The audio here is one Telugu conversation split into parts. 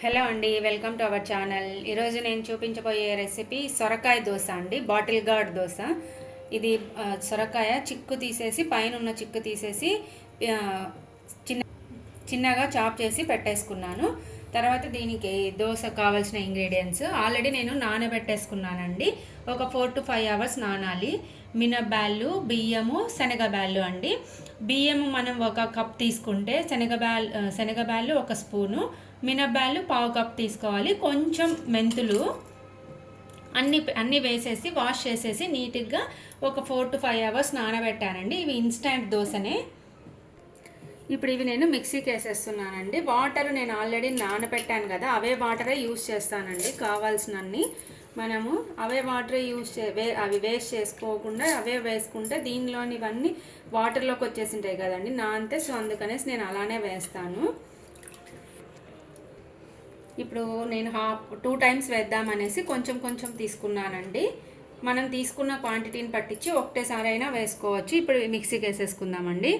హలో అండి, వెల్కమ్ టు అవర్ ఛానల్. ఈరోజు నేను చూపించబోయే రెసిపీ సొరకాయ దోశ అండి. Bottle gourd dosa. ఇది సొరకాయ చిక్కు తీసేసి పైన ఉన్న చిక్కు తీసేసి చిన్న చిన్నగా చాప్ చేసి పెట్టేసుకున్నాను. తర్వాత దీనికి దోశ కావాల్సిన ఇంగ్రీడియంట్స్ ఆల్రెడీ నేను నానబెట్టేసుకున్నానండి. ఒక 4 to 5 hours నానాలి. మినబ్యాళ్ళు, బియ్యము, శనగబ్యాళ్ళు అండి. బియ్యము మనం 1 కప్ తీసుకుంటే శనగబ్యాళ్ళు 1 స్పూను, మినబ్యాళ్ళు 1/2 కప్ తీసుకోవాలి. కొంచెం మెంతులు అన్నీ వేసేసి వాష్ చేసేసి నీట్గా ఒక 4 to 5 hours నానబెట్టానండి. ఇవి ఇన్స్టంట్ దోశనే. ఇప్పుడు ఇవి నేను మిక్సీకి వేసేస్తున్నానండి. వాటర్ నేను ఆల్రెడీ నానబెట్టాను కదా, అవే వాటరే యూస్ చేస్తానండి. కావాల్సినన్ని మనము అవే వాటరే అవి వేస్ట్ చేసుకోకుండా అవే వేసుకుంటే దీనిలోనివన్నీ వాటర్లోకి వచ్చేసింటాయి కదండి నానితే. సో అందుకనేసి నేను అలానే వేస్తాను. ఇప్పుడు నేను 2 times వేద్దామనేసి కొంచెం కొంచెం తీసుకున్నానండి. మనం తీసుకున్న క్వాంటిటీని పట్టించి ఒకటేసారి అయినా వేసుకోవచ్చు. ఇప్పుడు మిక్సీకి వేసేసుకుందామండి.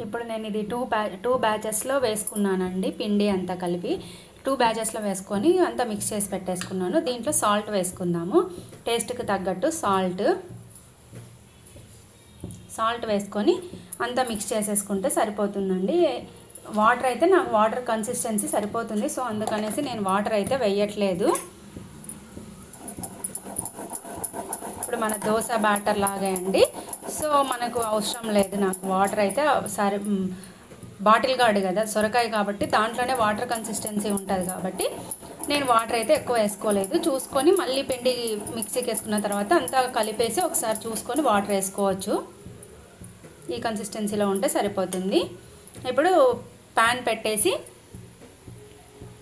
ఇప్పుడు నేను ఇది 2 బ్యాచెస్లో వేసుకున్నానండి. పిండి అంతా కలిపి 2 బ్యాచెస్లో వేసుకొని అంతా మిక్స్ చేసి పెట్టేసుకున్నాను. దీంట్లో సాల్ట్ వేసుకుందాము. టేస్ట్కి తగ్గట్టు సాల్ట్ వేసుకొని అంతా మిక్స్ చేసేసుకుంటే సరిపోతుందండి. వాటర్ అయితే నాకు వాటర్ కన్సిస్టెన్సీ సరిపోతుంది. సో అందుకనేసి నేను వాటర్ అయితే వేయట్లేదు. ఇప్పుడు మన దోశ బ్యాటర్ లాగే అండి. సో మనకు అవసరం లేదు నాకు వాటర్ అయితే. బాటిల్ గార్డ్ కదా సొరకాయ కాబట్టి దాంట్లోనే వాటర్ కన్సిస్టెన్సీ ఉంటుంది కాబట్టి నేను వాటర్ అయితే ఎక్కువ వేసుకోలేదు. చూసుకొని మళ్ళీ పిండి మిక్సీకి వేసుకున్న తర్వాత అంతా కలిపేసి ఒకసారి చూసుకొని వాటర్ వేసుకోవచ్చు. ఈ కన్సిస్టెన్సీలో ఉంటే సరిపోతుంది. ఇప్పుడు ప్యాన్ పెట్టేసి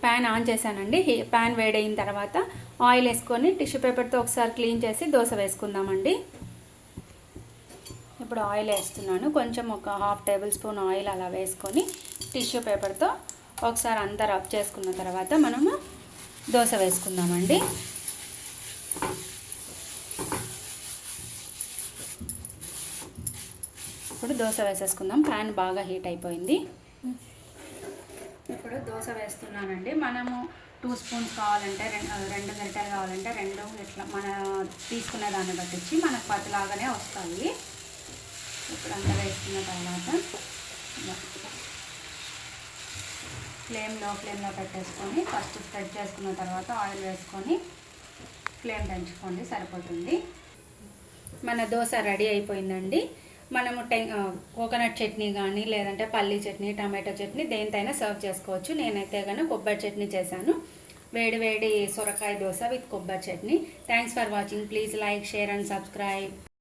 ప్యాన్ ఆన్ చేశానండి. ప్యాన్ వేడైన తర్వాత ఆయిల్ వేసుకొని టిష్యూ పేపర్తో ఒకసారి క్లీన్ చేసి దోశ వేసుకుందామండి. ఇప్పుడు ఆయిల్ వేస్తున్నాను. కొంచెం ఒక 1/2 tablespoon ఆయిల్ అలా వేసుకొని టిష్యూ పేపర్తో ఒకసారి అంతా రబ్ చేసుకున్న తర్వాత మనము దోశ వేసుకుందామండి. ఇప్పుడు దోశ వేసేసుకుందాం. ప్యాన్ బాగా హీట్ అయిపోయింది. ఇప్పుడు దోశ వేస్తున్నానండి. మనము 2 spoons కావాలంటే 2 గరిటెలు కావాలంటే 2, ఇట్లా మన తీసుకునే దాన్ని బట్టించి మనకు పతిలాగానే వస్తాయి. ఇప్పుడు అంతా వేసుకున్న తర్వాత ఫ్లేమ్లో పెట్టేసుకొని ఫస్ట్ స్ప్రెడ్ చేసుకున్న తర్వాత ఆయిల్ వేసుకొని ఫ్లేమ్ పెంచుకోండి, సరిపోతుంది. మన దోశ రెడీ అయిపోయిందండి. మనము కోకోనట్ చట్నీ కానీ లేదంటే పల్లీ చట్నీ, టమాటో చట్నీ దేనితైనా సర్వ్ చేసుకోవచ్చు. నేనైతే కానీ కొబ్బరి చట్నీ చేశాను. వేడి వేడి సొరకాయ దోశ విత్ కొబ్బరి chutney. Thanks for watching. Please like, share and subscribe.